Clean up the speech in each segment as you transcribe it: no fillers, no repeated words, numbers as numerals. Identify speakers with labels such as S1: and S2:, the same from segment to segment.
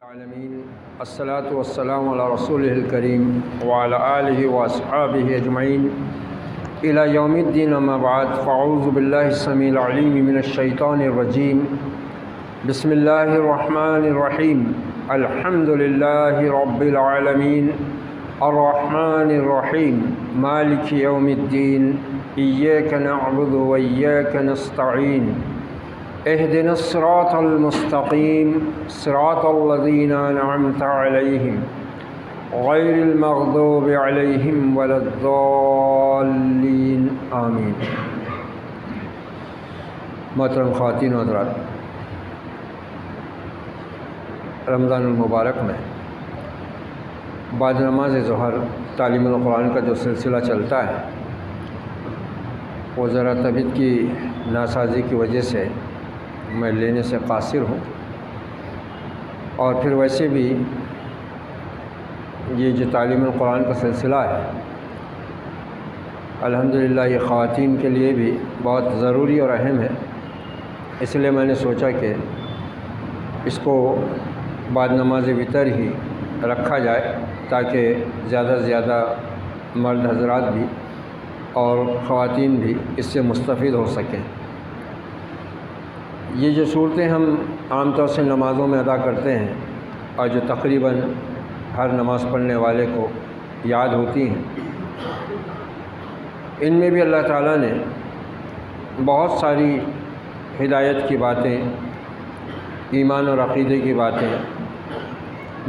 S1: العالمین الصلاۃ والسلام علی رسولہ الکریم وعلی آلہ واصحابہ اجمعین الی یوم الدین اما بعد فاعوذ باللہ السمیع العلیم من الشیطان الرجیم بسم اللہ الرحمن الرحیم الحمد للہ رب العالمین الرحمن الرحیم مالک یوم الدین ایاک نعبد و ایاک نستعین اهدنا الصراط المستقيم صراط الذين أنعمت عليهم غير المغضوب عليهم ولا الضالين آمین۔ محترم خواتین و حضرات، رمضان المبارک میں بعد نماز ظہر تعلیم القرآن کا جو سلسلہ چلتا ہے وہ ذرا طبیعت کی ناسازی کی وجہ سے میں لینے سے قاصر ہوں، اور پھر ویسے بھی یہ جو تعلیم القرآن کا سلسلہ ہے الحمدللہ یہ خواتین کے لیے بھی بہت ضروری اور اہم ہے، اس لیے میں نے سوچا کہ اس کو بعد نماز وتر ہی رکھا جائے تاکہ زیادہ سے زیادہ مرد حضرات بھی اور خواتین بھی اس سے مستفید ہو سکیں۔ یہ جو صورتیں ہم عام طور سے نمازوں میں ادا کرتے ہیں اور جو تقریباً ہر نماز پڑھنے والے کو یاد ہوتی ہیں، ان میں بھی اللہ تعالیٰ نے بہت ساری ہدایت کی باتیں، ایمان اور عقیدے کی باتیں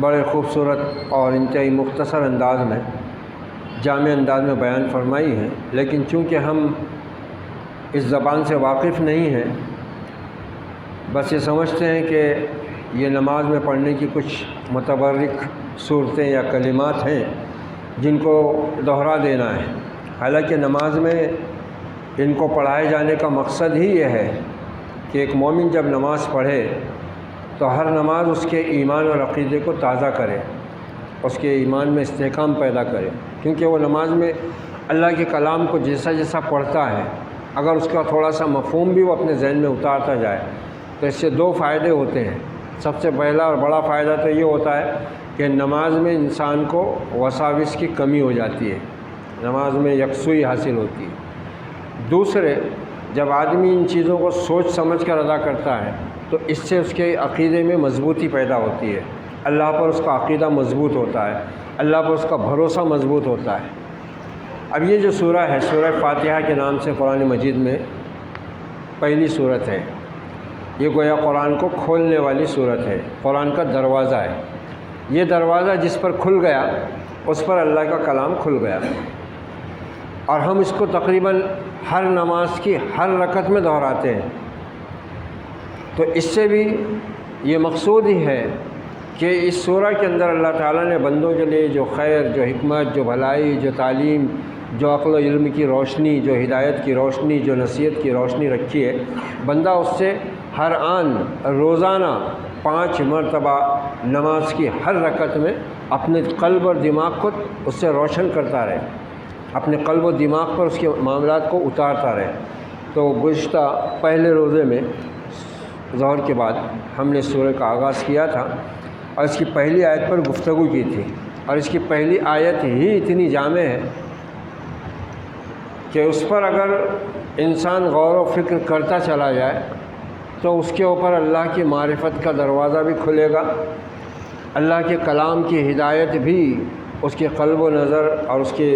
S1: بڑے خوبصورت اور انتہائی مختصر انداز میں، جامع انداز میں بیان فرمائی ہیں، لیکن چونکہ ہم اس زبان سے واقف نہیں ہیں، بس یہ سمجھتے ہیں کہ یہ نماز میں پڑھنے کی کچھ متبرک صورتیں یا کلمات ہیں جن کو دہرا دینا ہے، حالانکہ نماز میں ان کو پڑھائے جانے کا مقصد ہی یہ ہے کہ ایک مومن جب نماز پڑھے تو ہر نماز اس کے ایمان اور عقیدے کو تازہ کرے، اس کے ایمان میں استحکام پیدا کرے، کیونکہ وہ نماز میں اللہ کے کلام کو جیسا جیسا پڑھتا ہے اگر اس کا تھوڑا سا مفہوم بھی وہ اپنے ذہن میں اتارتا جائے تو اس سے دو فائدے ہوتے ہیں۔ سب سے پہلا اور بڑا فائدہ تو یہ ہوتا ہے کہ نماز میں انسان کو وساوس کی کمی ہو جاتی ہے، نماز میں یکسوئی حاصل ہوتی ہے۔ دوسرے، جب آدمی ان چیزوں کو سوچ سمجھ کر ادا کرتا ہے تو اس سے اس کے عقیدے میں مضبوطی پیدا ہوتی ہے، اللہ پر اس کا عقیدہ مضبوط ہوتا ہے، اللہ پر اس کا بھروسہ مضبوط ہوتا ہے۔ اب یہ جو سورہ ہے، سورہ فاتحہ کے نام سے قرآن مجید میں پہلی سورت ہے، یہ گویا قرآن کو کھولنے والی صورت ہے، قرآن کا دروازہ ہے۔ یہ دروازہ جس پر کھل گیا اس پر اللہ کا کلام کھل گیا، اور ہم اس کو تقریباً ہر نماز کی ہر رکعت میں دہراتے ہیں، تو اس سے بھی یہ مقصود ہی ہے کہ اس سورہ کے اندر اللہ تعالیٰ نے بندوں کے لیے جو خیر، جو حکمت، جو بھلائی، جو تعلیم، جو عقل و علم کی روشنی، جو ہدایت کی روشنی، جو نصیحت کی روشنی رکھی ہے، بندہ اس سے ہر آن روزانہ 5 مرتبہ نماز کی ہر رکعت میں اپنے قلب اور دماغ کو اس سے روشن کرتا رہے، اپنے قلب و دماغ پر اس کے معاملات کو اتارتا رہے۔ تو گزشتہ پہلے روزے میں ظہر کے بعد ہم نے سورہ کا آغاز کیا تھا اور اس کی پہلی آیت پر گفتگو کی تھی، اور اس کی پہلی آیت ہی اتنی جامع ہے کہ اس پر اگر انسان غور و فکر کرتا چلا جائے تو اس کے اوپر اللہ کی معرفت کا دروازہ بھی کھلے گا، اللہ کے کلام کی ہدایت بھی اس کے قلب و نظر اور اس کے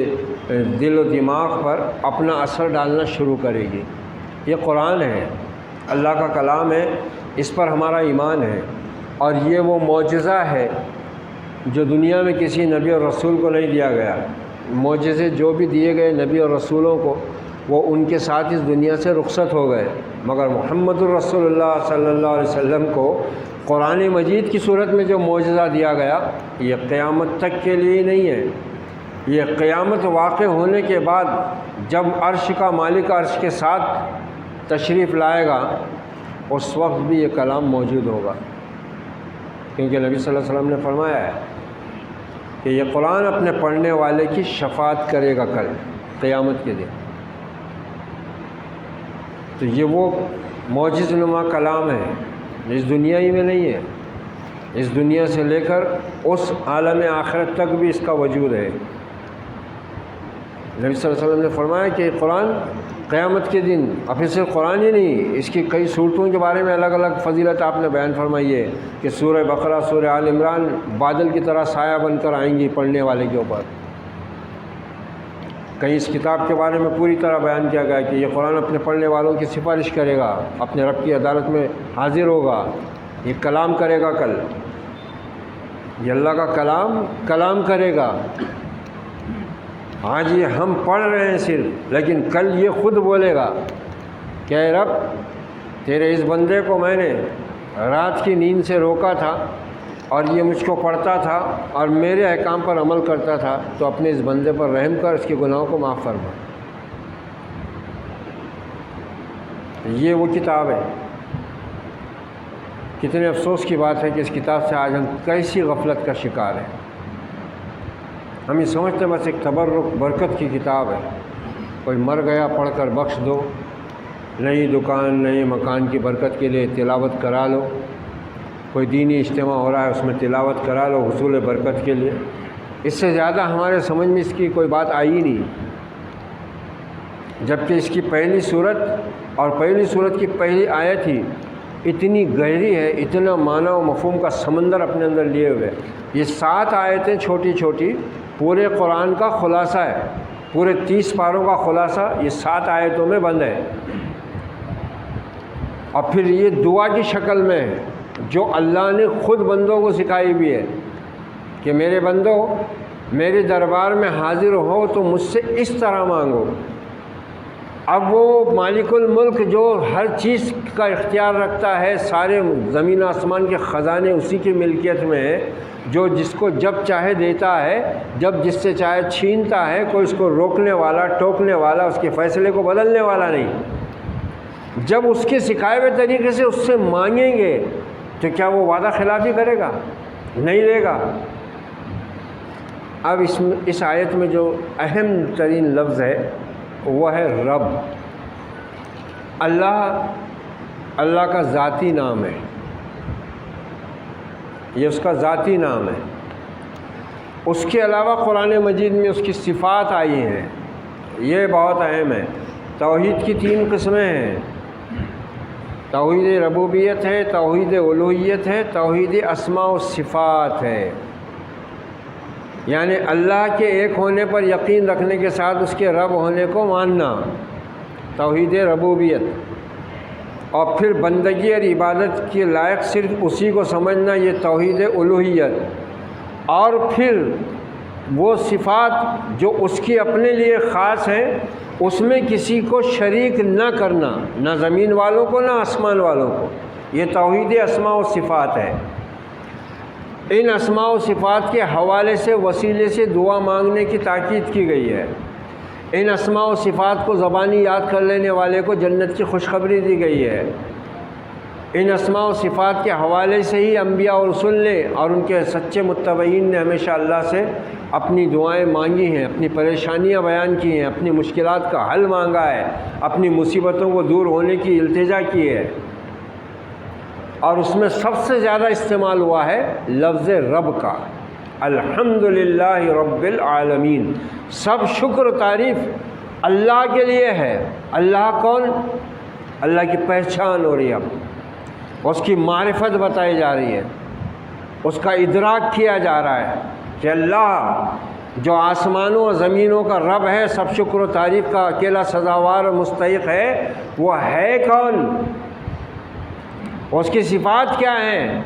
S1: دل و دماغ پر اپنا اثر ڈالنا شروع کرے گی۔ یہ قرآن ہے، اللہ کا کلام ہے، اس پر ہمارا ایمان ہے، اور یہ وہ معجزہ ہے جو دنیا میں کسی نبی اور رسول کو نہیں دیا گیا۔ معجزے جو بھی دیے گئے نبی اور رسولوں کو وہ ان کے ساتھ اس دنیا سے رخصت ہو گئے، مگر محمد الرسول اللہ صلی اللہ علیہ وسلم کو قرآن مجید کی صورت میں جو معجزہ دیا گیا یہ قیامت تک کے لیے نہیں ہے، یہ قیامت واقع ہونے کے بعد جب عرش کا مالک عرش کے ساتھ تشریف لائے گا اس وقت بھی یہ کلام موجود ہوگا، کیونکہ نبی صلی اللہ علیہ وسلم نے فرمایا ہے کہ یہ قرآن اپنے پڑھنے والے کی شفاعت کرے گا کل قیامت کے دن۔ تو یہ وہ معجز نما کلام ہے، اس دنیا ہی میں نہیں ہے، اس دنیا سے لے کر اس عالم آخرت تک بھی اس کا وجود ہے۔ نبی صلی اللہ علیہ وسلم نے فرمایا کہ قرآن قیامت کے دن، اور پھر صرف قرآن ہی نہیں، اس کی کئی صورتوں کے بارے میں الگ الگ فضیلت آپ نے بیان فرمائی ہے کہ سورہ بقرہ، سورہ آل عمران بادل کی طرح سایہ بن کر آئیں گی پڑھنے والے کے اوپر۔ کہیں اس کتاب کے بارے میں پوری طرح بیان کیا گیا کہ یہ قرآن اپنے پڑھنے والوں کی سفارش کرے گا، اپنے رب کی عدالت میں حاضر ہوگا، یہ کلام کرے گا، کل یہ اللہ کا کلام کرے گا۔ آج یہ ہم پڑھ رہے ہیں صرف، لیکن کل یہ خود بولے گا کہ اے رب، تیرے اس بندے کو میں نے رات کی نیند سے روکا تھا اور یہ مجھ کو پڑھتا تھا اور میرے احکام پر عمل کرتا تھا، تو اپنے اس بندے پر رحم کر، اس کے گناہوں کو معاف فرما۔ یہ وہ کتاب ہے۔ کتنے افسوس کی بات ہے کہ اس کتاب سے آج ہم کیسی غفلت کا شکار ہیں۔ ہم یہ سمجھتے بس ایک تبرک برکت کی کتاب ہے، کوئی مر گیا پڑھ کر بخش دو، نئی دکان نئے مکان کی برکت کے لیے تلاوت کرا لو، کوئی دینی اجتماع ہو رہا ہے اس میں تلاوت کرا لو حصول برکت کے لیے۔ اس سے زیادہ ہمارے سمجھ میں اس کی کوئی بات آئی ہی نہیں، جبکہ اس کی پہلی صورت اور پہلی صورت کی پہلی آیت ہی اتنی گہری ہے، اتنا معنی و مفہوم کا سمندر اپنے اندر لیے ہوئے۔ یہ 7 آیتیں چھوٹی چھوٹی پورے قرآن کا خلاصہ ہے، پورے 30 پاروں کا خلاصہ یہ 7 آیتوں میں بند ہے، اور پھر یہ دعا کی شکل میں ہے جو اللہ نے خود بندوں کو سکھائی بھی ہے کہ میرے بندو، میرے دربار میں حاضر ہو تو مجھ سے اس طرح مانگو۔ اب وہ مالک الملک جو ہر چیز کا اختیار رکھتا ہے، سارے زمین آسمان کے خزانے اسی کی ملکیت میں ہے، جو جس کو جب چاہے دیتا ہے، جب جس سے چاہے چھینتا ہے، کوئی اس کو روکنے والا، ٹوکنے والا، اس کے فیصلے کو بدلنے والا نہیں۔ جب اس کے سکھائے ہوئے طریقے سے اس سے مانگیں گے تو کیا وہ وعدہ خلافی کرے گا؟ نہیں لے گا۔ اب اس آیت میں جو اہم ترین لفظ ہے وہ ہے رب۔ اللہ کا ذاتی نام ہے، یہ اس کا ذاتی نام ہے۔ اس کے علاوہ قرآن مجید میں اس کی صفات آئی ہیں، یہ بہت اہم ہے۔ توحید کی 3 قسمیں ہیں، توحید ربوبیت ہے، توحید الوہیت ہے، توحید اسماء و صفات ہے۔ یعنی اللہ کے ایک ہونے پر یقین رکھنے کے ساتھ اس کے رب ہونے کو ماننا، توحید ربوبیت، اور پھر بندگی اور عبادت کے لائق صرف اسی کو سمجھنا، یہ توحید الوہیت، اور پھر وہ صفات جو اس کی اپنے لیے خاص ہیں اس میں کسی کو شریک نہ کرنا، نہ زمین والوں کو نہ آسمان والوں کو، یہ توحید اسماء و صفات ہے۔ ان اسماء و صفات کے حوالے سے وسیلے سے دعا مانگنے کی تاکید کی گئی ہے۔ ان اسماء و صفات کو زبانی یاد کر لینے والے کو جنت کی خوشخبری دی گئی ہے۔ ان اسماء و صفات کے حوالے سے ہی انبیاء اور رسول نے اور ان کے سچے متبعین نے ہمیشہ اللہ سے اپنی دعائیں مانگی ہیں، اپنی پریشانیاں بیان کی ہیں، اپنی مشکلات کا حل مانگا ہے، اپنی مصیبتوں کو دور ہونے کی التجا کی ہے، اور اس میں سب سے زیادہ استعمال ہوا ہے لفظ رب کا۔ الحمدللہ رب العالمین، سب شکر و تعریف اللہ کے لیے ہے۔ اللہ کون؟ اللہ کی پہچان ہو رہی ہے، اب اس کی معرفت بتائی جا رہی ہے، اس کا ادراک کیا جا رہا ہے کہ اللہ جو آسمانوں اور زمینوں کا رب ہے، سب شکر و تعریف کا اکیلا سزاوار اور مستحق ہے، وہ ہے کون؟ اس کی صفات کیا ہیں؟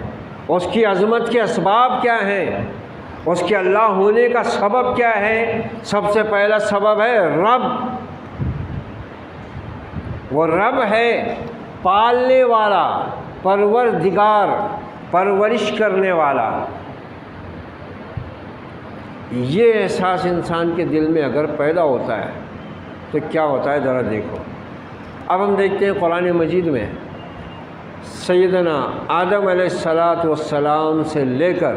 S1: اس کی عظمت کے اسباب کیا ہیں؟ اس کے اللہ ہونے کا سبب کیا ہے؟ سب سے پہلا سبب ہے رب۔ وہ رب ہے پالنے والا، پروردگار، پرورش کرنے والا۔ یہ احساس انسان کے دل میں اگر پیدا ہوتا ہے تو کیا ہوتا ہے ذرا دیکھو۔ اب ہم دیکھتے ہیں قرآن مجید میں سیدنا آدم علیہ السلام سے لے کر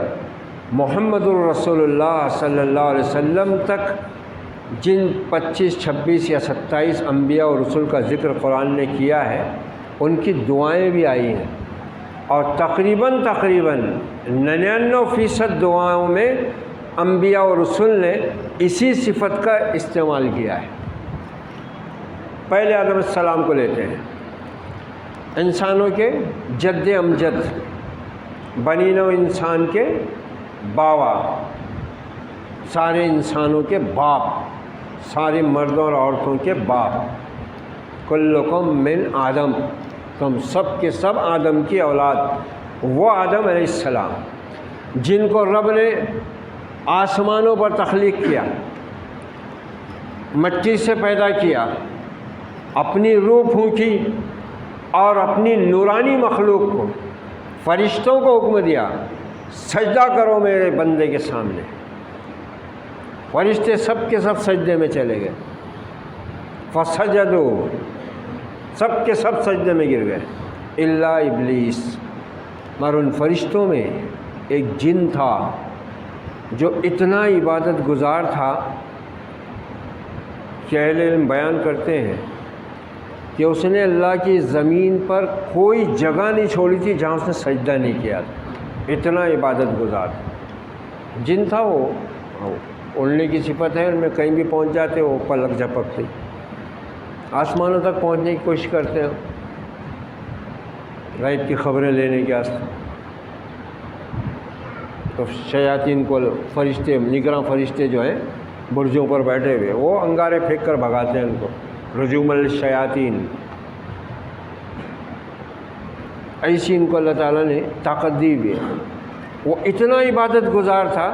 S1: محمد الرسول اللہ صلی اللہ علیہ وسلم تک جن 25، 26 یا 27 انبیاء اور رسول کا ذکر قرآن نے کیا ہے، ان کی دعائیں بھی آئی ہیں۔ اور تقریباً 99% دعاؤں میں انبیاء اور رسول نے اسی صفت کا استعمال کیا ہے۔ پہلے آدم علیہ السلام کو لیتے ہیں، انسانوں کے جد امجد، بنی نوع انسان کے باوا، سارے انسانوں کے باپ، سارے مردوں اور عورتوں کے باپ، کلکم من آدم، تم سب کے سب آدم کی اولاد۔ وہ آدم علیہ السلام جن کو رب نے آسمانوں پر تخلیق کیا، مٹی سے پیدا کیا، اپنی روح پھونکی اور اپنی نورانی مخلوق کو، فرشتوں کو حکم دیا سجدہ کرو میرے بندے کے سامنے۔ فرشتے سب کے سب سجدے میں چلے گئے، فسجدوا، سب کے سب سجدے میں گر گئے الا ابلیس، مگر ان فرشتوں میں ایک جن تھا جو اتنا عبادت گزار تھا کہ اہل علم بیان کرتے ہیں کہ اس نے اللہ کی زمین پر کوئی جگہ نہیں چھوڑی تھی جہاں اس نے سجدہ نہیں کیا تھا، اتنا عبادت گزار جن تھا۔ وہ اڑنے کی صفت ہے، ان میں کہیں بھی پہنچ جاتے وہ پلک جھپکتے آسمانوں تک پہنچنے کی کوشش کرتے ہیں غیب کی خبریں لینے کے واسطے۔ تو شیاطین کو فرشتے، نگراں فرشتے جو ہیں برجوں پر بیٹھے ہوئے، وہ انگارے پھینک کر بھگاتے ہیں ان کو، رجوم الشیاطین۔ ایسی ان کو اللہ تعالیٰ نے طاقت دی بھی ہے۔ وہ اتنا عبادت گزار تھا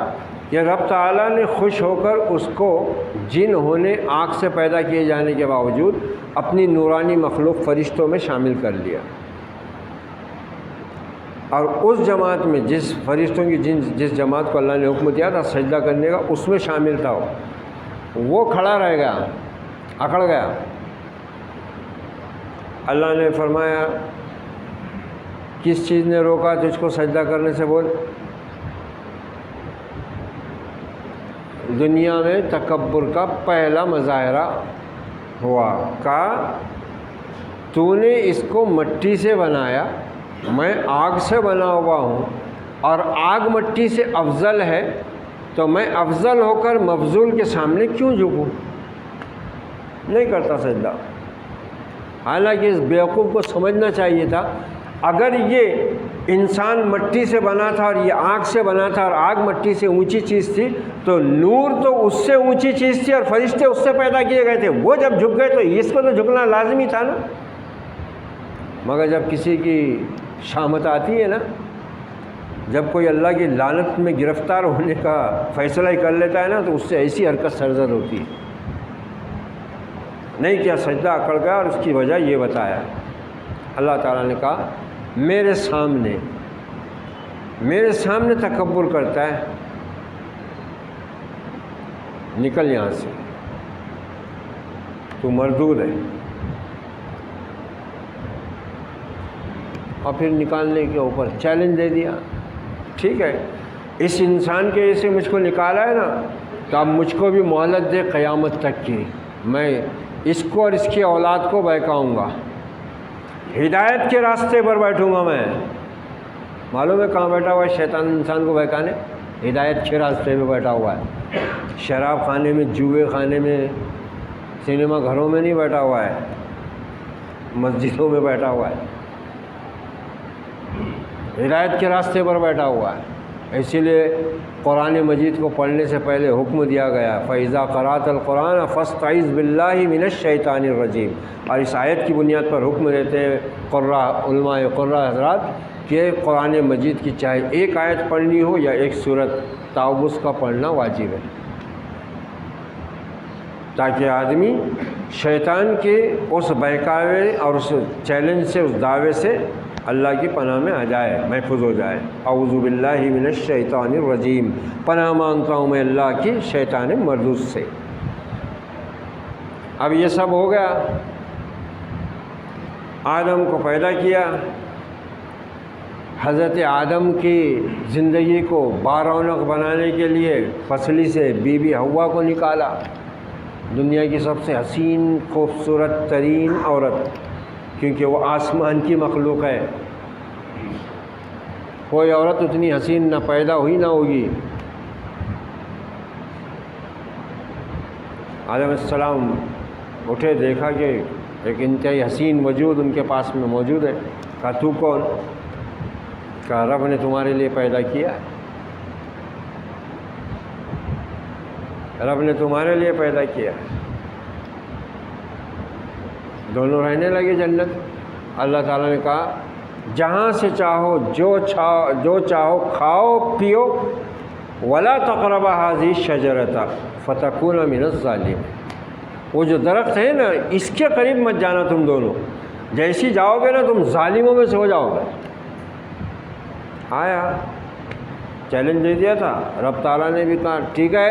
S1: کہ رب تعالیٰ نے خوش ہو کر اس کو جن ہونے آگ سے پیدا کیے جانے کے باوجود اپنی نورانی مخلوق فرشتوں میں شامل کر لیا، اور اس جماعت میں جس فرشتوں کی جس جماعت کو اللہ نے حکم دیا تھا سجدہ کرنے کا، اس میں شامل تھا وہ کھڑا رہ گیا، اکڑ گیا۔ اللہ نے فرمایا کس چیز نے روکا تجھ کو سجدہ کرنے سے؟ بول، دنیا میں تکبر کا پہلا مظاہرہ ہوا، کہا تو نے اس کو مٹی سے بنایا، میں آگ سے بنا ہوا ہوں، اور آگ مٹی سے افضل ہے، تو میں افضل ہو کر مفضول کے سامنے کیوں جھکوں؟ نہیں کرتا سجدہ۔ حالانکہ اس بیوقوف کو سمجھنا چاہیے تھا اگر یہ انسان مٹی سے بنا تھا اور یہ آگ سے بنا تھا، اور آگ مٹی سے اونچی چیز تھی، تو نور تو اس سے اونچی چیز تھی اور فرشتے اس سے پیدا کیے گئے تھے، وہ جب جھک گئے تو اس کو تو جھکنا لازمی تھا نا۔ مگر جب کسی کی شامت آتی ہے نا، جب کوئی اللہ کی لعنت میں گرفتار ہونے کا فیصلہ ہی کر لیتا ہے نا، تو اس سے ایسی حرکت سرزد ہوتی ہے۔ نہیں کیا، سجدہ اکڑ گیا، اور اس کی وجہ یہ بتایا۔ اللہ تعالیٰ نے کہا میرے سامنے تکبر کرتا ہے، نکل یہاں سے، تو مردود ہے۔ اور پھر نکالنے کے اوپر چیلنج دے دیا، ٹھیک ہے اس انسان کے ایسے مجھ کو نکالا ہے نا، تو اب مجھ کو بھی مہلت دے قیامت تک کی، میں اس کو اور اس کی اولاد کو بہکاؤں گا، ہدایت کے راستے پر بیٹھوں گا میں۔ معلوم ہے کہاں بیٹھا ہوا ہے شیطان انسان کو بہکانے؟ ہدایت کے راستے پہ بیٹھا ہوا ہے، شراب خانے میں، جوئے خانے میں، سنیما گھروں میں نہیں بیٹھا ہوا ہے، مسجدوں میں بیٹھا ہوا ہے، ہدایت کے راستے پر بیٹھا ہوا ہے۔ اسی لیے قرآن مجید کو پڑھنے سے پہلے حکم دیا گیا فَإِذَا قَرَأْتَ الْقُرْآنَ فَاسْتَعِذْ بِاللَّهِ مِنَ الشَّيْطَانِ الرَّجِيمِ، اور اس آیت کی بنیاد پر حکم دیتے ہیں علماء قراء حضرات کہ قرآن مجید کی چاہے ایک آیت پڑھنی ہو یا ایک سورت، تعوذ کا پڑھنا واجب ہے، تاکہ آدمی شیطان کے اس بہکاوے اور اس چیلنج سے، اس دعوے سے اللہ کی پناہ میں آ جائے، محفوظ ہو جائے۔ اعوذ باللہ من الشیطان الرجیم، پناہ مانگتا ہوں میں اللہ کی شیطان مردود سے۔ اب یہ سب ہو گیا، آدم کو پیدا کیا، حضرت آدم کی زندگی کو بارونق بنانے کے لیے پسلی سے بی بی حوا کو نکالا، دنیا کی سب سے حسین خوبصورت ترین عورت، کیونکہ وہ آسمان کی مخلوق ہے، کوئی عورت اتنی حسین نہ پیدا ہوئی نہ ہوگی۔ آدم السلام اٹھے، دیکھا کہ ایک انتہائی حسین وجود ان کے پاس میں موجود ہے۔ کہا تو کون؟ کہا رب نے تمہارے لیے پیدا کیا ہے، رب نے تمہارے لیے پیدا کیا ہے۔ دونوں رہنے لگے جنت۔ اللہ تعالیٰ نے کہا جہاں سے چاہو جو چاہو کھاؤ پیو، ولا تقربا هذه الشجرة فتكون من الظالمين۔ وہ جو درخت ہے نا اس کے قریب مت جانا تم دونوں، جیسی جاؤ گے نا تم ظالموں میں سے ہو جاؤ گے۔ آیا چیلنج دے دیا تھا، رب تعالیٰ نے بھی کہا ٹھیک ہے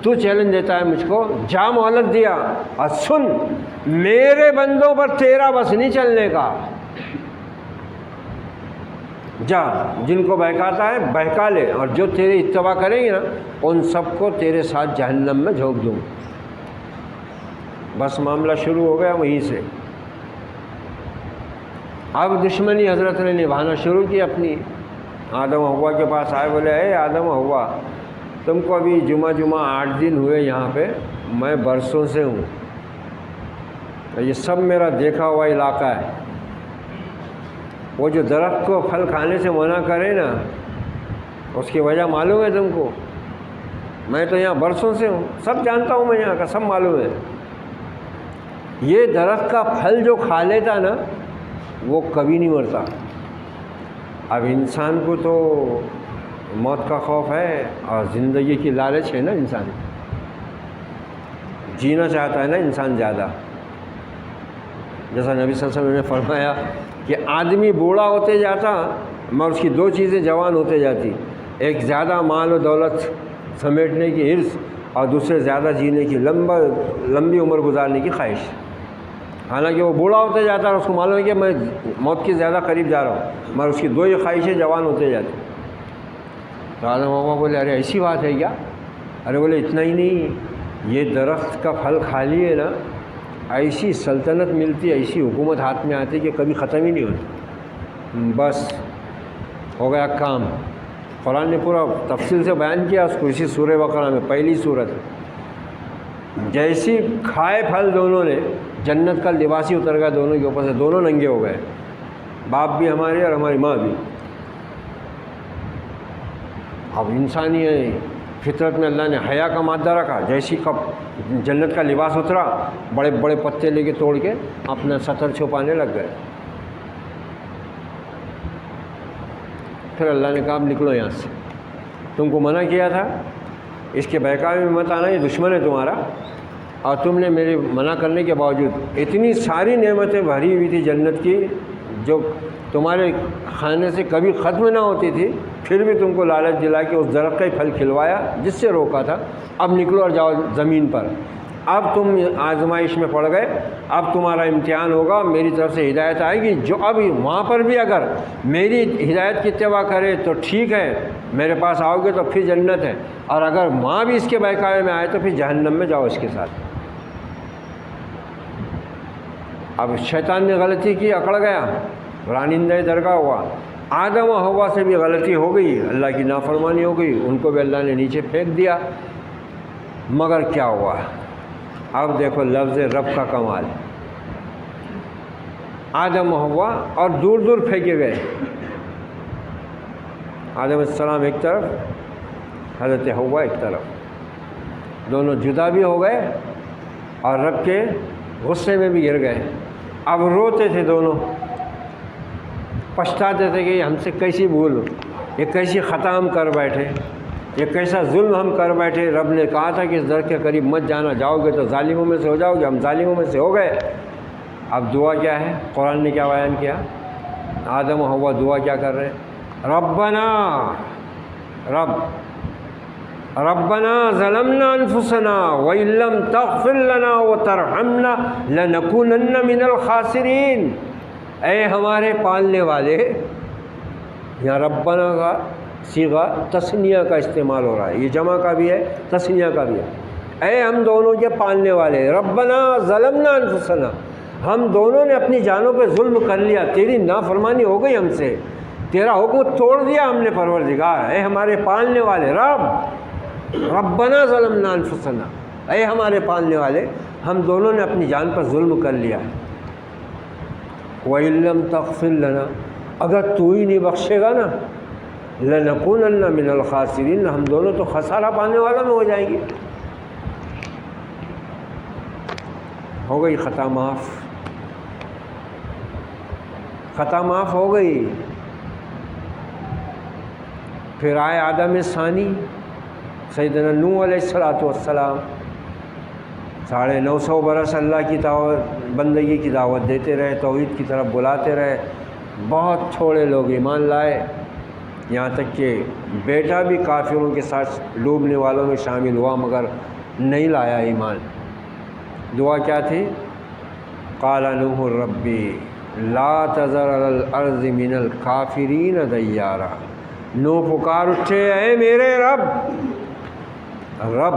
S1: تو چیلنج دیتا ہے مجھ کو، جا مہلت دیا، اور سن میرے بندوں پر تیرا بس نہیں چلنے کا، جا جن کو بہکاتا ہے بہکا لے، اور جو تیرے اتباع کریں گے نا ان سب کو تیرے ساتھ جہنم میں جھونک دوں۔ بس معاملہ شروع ہو گیا وہیں سے۔ اب دشمنی حضرت نے نبھانا شروع کی اپنی۔ آدم و حوا کے پاس آئے، بولے اے آدم و حوا، تم کو ابھی جمعہ 8 دن ہوئے یہاں پہ، میں برسوں سے ہوں، یہ سب میرا دیکھا ہوا علاقہ ہے۔ وہ جو درخت کو پھل کھانے سے منع کرے نا اس کی وجہ معلوم ہے تم کو؟ میں تو یہاں برسوں سے ہوں، سب جانتا ہوں میں یہاں کا، سب معلوم ہے۔ یہ درخت کا پھل جو کھا لیتا نا وہ کبھی نہیں مرتا۔ اب انسان کو تو موت کا خوف ہے اور زندگی کی لالچ ہے نا، انسان جینا چاہتا ہے نا انسان زیادہ۔ جیسا نبی صلی اللہ علیہ وسلم نے فرمایا کہ آدمی بوڑھا ہوتے جاتا مگر اس کی 2 چیزیں جوان ہوتے جاتی، ایک زیادہ مال و دولت سمیٹنے کی حرص، اور دوسرے زیادہ جینے کی لمبی عمر گزارنے کی خواہش۔ حالانکہ وہ بوڑھا ہوتے جاتا ہے اور اس کو معلوم ہے کہ میں موت کے زیادہ قریب جا رہا ہوں، مگر اس کی 2 ہی خواہشیں جوان ہوتے جاتی۔ تو آدم بابا بولے ارے ایسی بات ہے کیا؟ ارے بولے اتنا ہی نہیں، یہ درخت کا پھل کھا لیے نا ایسی سلطنت ملتی، ایسی حکومت ہاتھ میں آتی کہ کبھی ختم ہی نہیں ہوتی۔ بس ہو گیا کام۔ قرآن نے پورا تفصیل سے بیان کیا اس کو اسی سورہ بقرہ میں، پہلی سورت۔ جیسی کھائے پھل دونوں نے، جنت کا لباس ہی اتر گیا دونوں کے اوپر سے، دونوں ننگے ہو گئے، باپ بھی ہمارے اور ہماری ماں بھی۔ اب انسانی فطرت میں اللہ نے حیا کا مادہ رکھا، جیسی کب جنت کا لباس اترا بڑے بڑے پتے لے کے توڑ کے اپنا سطر چھپانے لگ گئے۔ پھر اللہ نے کہا اب نکلو یہاں سے، تم کو منع کیا تھا اس کے بہکاوے میں مت آنا، یہ دشمن ہے تمہارا، اور تم نے میرے منع کرنے کے باوجود اتنی ساری نعمتیں بھری ہوئی تھی جنت کی جو تمہارے کھانے سے کبھی ختم نہ ہوتی تھی، پھر بھی تم کو لالچ دلا کے اس درخت کا ہی پھل کھلوایا جس سے روکا تھا۔ اب نکلو اور جاؤ زمین پر، اب تم آزمائش میں پڑ گئے، اب تمہارا امتحان ہوگا، میری طرف سے ہدایت آئے گی، جو اب وہاں پر بھی اگر میری ہدایت کی اتباع کرے تو ٹھیک ہے، میرے پاس آؤ گے تو پھر جنت ہے، اور اگر وہاں بھی اس کے بہکاوے میں آئے تو پھر جہنم میں جاؤ اس کے ساتھ۔ اب شیطان نے غلطی کی، اکڑ گیا، رانندہ درگاہ ہوا۔ آدم و حوا سے بھی غلطی ہو گئی، اللہ کی نافرمانی ہو گئی، ان کو بھی اللہ نے نیچے پھینک دیا۔ مگر کیا ہوا؟ اب دیکھو لفظ رب کا کمال، آدم و حوا اور دور دور پھینکے گئے، آدم السلام ایک طرف، حضرت حوا ایک طرف، دونوں جدا بھی ہو گئے اور رب کے غصے میں بھی گر گئے۔ اب روتے تھے دونوں، پچھتاتے تھے کہ یہ ہم سے کیسی بھول، یہ کیسی خطا ہم کر بیٹھے، یہ کیسا ظلم ہم کر بیٹھے۔ رب نے کہا تھا کہ اس درخت کے قریب مت جانا، جاؤ گے تو ظالموں میں سے ہو جاؤ گے، ہم ظالموں میں سے ہو گئے۔ اب دعا کیا ہے؟ قرآن نے کیا بیان کیا؟ آدم و حوا دعا کیا کر رہے ہیں؟ ربنا ظلمنا انفسنا وان لم تغفر لنا وترحمنا لنکونن من الخاسرین۔ اے ہمارے پالنے والے، یہاں ربنا کا صیغہ تثنیہ کا استعمال ہو رہا ہے، یہ جمع کا بھی ہے تثنیہ کا بھی ہے۔ اے ہم دونوں کے پالنے والے، ربنا ظلمنا انفسنا، ہم دونوں نے اپنی جانوں پہ ظلم کر لیا، تیری نافرمانی ہو گئی ہم سے، تیرا حکم توڑ دیا ہم نے پروردگار، اے ہمارے پالنے والے رب، ربنا ظلمنا انفسنا، اے ہمارے پالنے والے ہم دونوں نے اپنی جان پر ظلم کر لیا ہے۔ وَإِن لَّمْ تَغْفِرْ لَنَا، اگر تو ہی نہیں بخشے گا نا، لَنَكُونَنَّ مِنَ الْخَاسِرِينَ، ہم دونوں تو خسارہ پانے والوں میں ہو جائیں گے۔ ہو گئی خطا معاف، خطا معاف ہو گئی۔ پھر آئے آدم ثانی، سیدنا نوح علیہ السلام، 950 برس اللہ کی بندگی کی دعوت دیتے رہے، توحید کی طرف بلاتے رہے، بہت تھوڑے لوگ ایمان لائے، یہاں تک کہ بیٹا بھی کافروں کے ساتھ ڈوبنے والوں میں شامل ہوا مگر نہیں لایا ایمان۔ دعا کیا تھی؟ قال نوح ربی لا تذر علی الارض من الکافرین دیارا، نوح پکار اٹھے، اے میرے رب، رب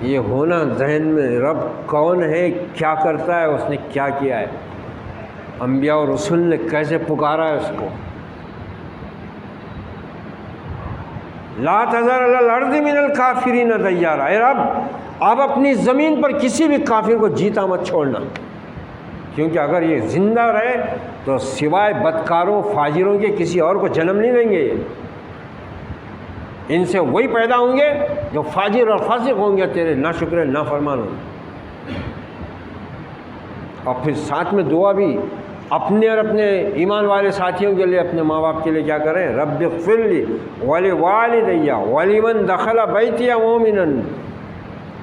S1: یہ ہونا ذہن میں، رب کون ہے، کیا کرتا ہے، اس نے کیا کیا ہے، انبیاء اور رسول نے کیسے پکارا ہے اس کو۔ لا تذر علی الارض من الکافرین دیارا، اے رب آپ اپنی زمین پر کسی بھی کافر کو جیتا مت چھوڑنا، کیونکہ اگر یہ زندہ رہے تو سوائے بدکاروں فاجروں کے کسی اور کو جنم نہیں دیں گے، ان سے وہی پیدا ہوں گے جو فاجر اور فاسق ہوں گے، تیرے ناشکر نافرمان ہوں گے۔ اور پھر ساتھ میں دعا بھی اپنے اور اپنے ایمان والے ساتھیوں کے لیے، اپنے ماں باپ کے لیے کیا کریں؟ رب اغفر لی ولوالدی ولمن دخل بیتی مؤمنا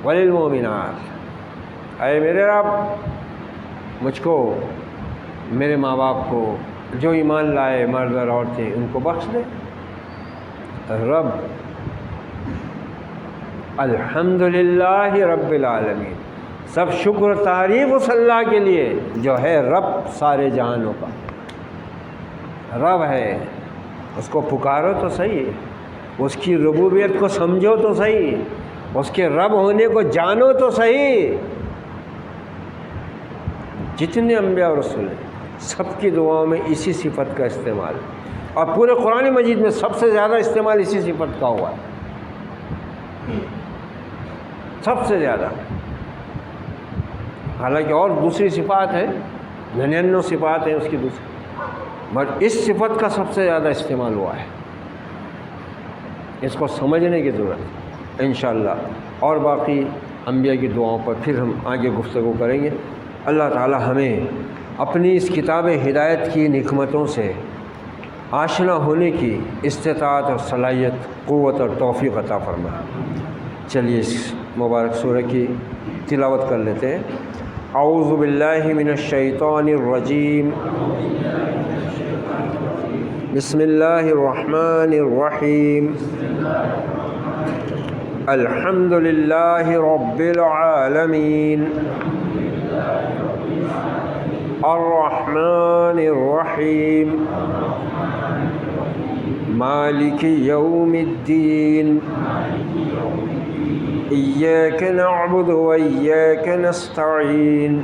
S1: وللمؤمنات، اے میرے رب مجھ کو، میرے ماں باپ کو، جو ایمان لائے مرد اور عورتیں، ان کو بخش دے۔ رب الحمدللہ رب العالمین، سب شکر و تعریف اس اللہ کے لیے جو ہے رب سارے جہانوں کا، رب ہے، اس کو پکارو تو صحیح، اس کی ربوبیت کو سمجھو تو صحیح، اس کے رب ہونے کو جانو تو صحیح۔ جتنے انبیاء اور رسول ہیں سب کی دعاؤں میں اسی صفت کا استعمال، اور پورے قرآن مجید میں سب سے زیادہ استعمال اسی صفت کا ہوا ہے، سب سے زیادہ۔ حالانکہ اور دوسری صفات ہیں، 99 صفات ہیں اس کی دوسری، مگر اس صفت کا سب سے زیادہ استعمال ہوا ہے، اس کو سمجھنے کی ضرورت ہے۔ انشاءاللہ اور باقی انبیاء کی دعاؤں پر پھر ہم آگے گفتگو کریں گے۔ اللہ تعالی ہمیں اپنی اس کتاب ہدایت کی حکمتوں سے آشنا ہونے کی استطاعت اور صلاحیت، قوت اور توفیق عطا فرمائے۔ چلیے اس مبارک سورہ کی تلاوت کر لیتے ہیں۔ اعوذ باللہ من الشیطان الرجیم، بسم اللہ الرحمن الرحیم، الحمد للہ رب العالمین، الرحمن الرحیم، مالک یوم الدین، ایاک نعبد و ایاک نستعین،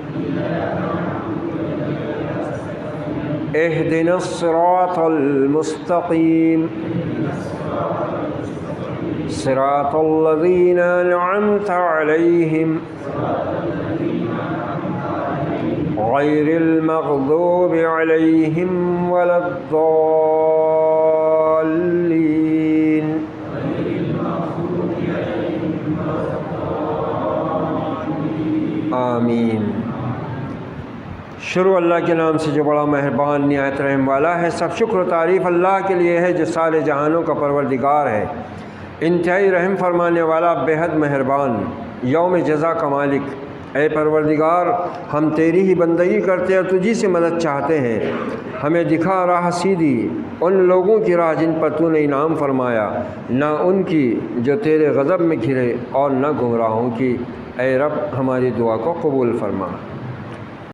S1: اہدنا الصراط المستقیم، صراط الذین انعمت علیہم غیر المغضوب علیہم ولا الضالین۔ آمین۔ شروع اللہ کے نام سے جو بڑا مہربان نہایت رحم والا ہے۔ سب شکر و تعریف اللہ کے لیے ہے جو سارے جہانوں کا پروردگار ہے، انتہائی رحم فرمانے والا، بے حد مہربان، یوم جزا کا مالک۔ اے پروردگار ہم تیری ہی بندگی کرتے اور تجھی سے مدد چاہتے ہیں، ہمیں دکھا راہ سیدھی ان لوگوں کی راہ جن پر تو نے انعام فرمایا، نہ ان کی جو تیرے غضب میں گھرے اور نہ گمراہوں کی۔ اے رب ہماری دعا کو قبول فرما۔